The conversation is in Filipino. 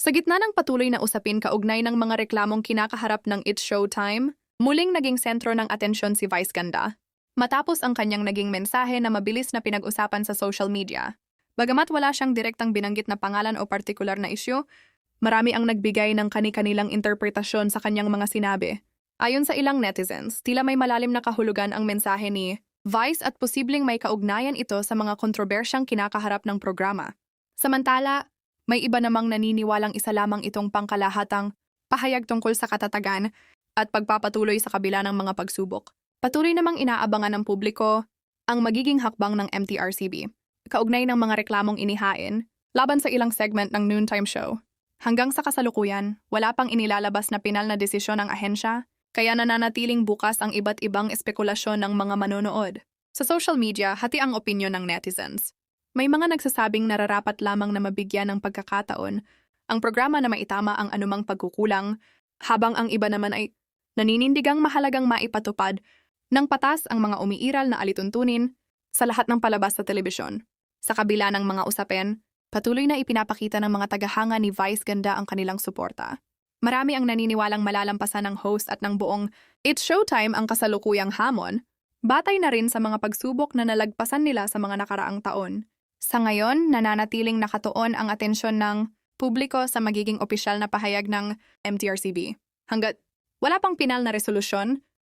Sa gitna ng patuloy na usapin kaugnay ng mga reklamong kinakaharap ng It's Showtime, muling naging sentro ng atensyon si Vice Ganda. Matapos ang kanyang naging mensahe na mabilis na pinag-usapan sa social media. Bagamat wala siyang direktang binanggit na pangalan o partikular na isyu, marami ang nagbigay ng kani-kanilang interpretasyon sa kanyang mga sinabi. Ayon sa ilang netizens, tila may malalim na kahulugan ang mensahe ni Vice at posibleng may kaugnayan ito sa mga kontrobersyang kinakaharap ng programa. Samantala, may iba namang naniniwalang isa lamang itong pangkalahatang pahayag tungkol sa katatagan at pagpapatuloy sa kabila ng mga pagsubok. Patuloy namang inaabangan ng publiko ang magiging hakbang ng MTRCB, kaugnay ng mga reklamong inihain laban sa ilang segment ng noontime show. Hanggang sa kasalukuyan, wala pang inilalabas na pinal na desisyon ang ahensya, kaya nananatiling bukas ang iba't ibang espekulasyon ng mga manonood. Sa social media, hati ang opinyon ng netizens. May mga nagsasabing nararapat lamang na mabigyan ng pagkakataon ang programa na maitama ang anumang pagkukulang, habang ang iba naman ay naninindigang mahalagang maipatupad ng patas ang mga umiiral na alituntunin sa lahat ng palabas sa telebisyon. Sa kabila ng mga usapin, patuloy na ipinapakita ng mga tagahanga ni Vice Ganda ang kanilang suporta. Marami ang naniniwalang malalampasan ng host at ng buong It's Showtime ang kasalukuyang hamon, batay na rin sa mga pagsubok na nalagpasan nila sa mga nakaraang taon. Sa ngayon, nananatiling nakatuon ang atensyon ng publiko sa magiging opisyal na pahayag ng MTRCB. Hanggat wala pang pinal na resolusyon,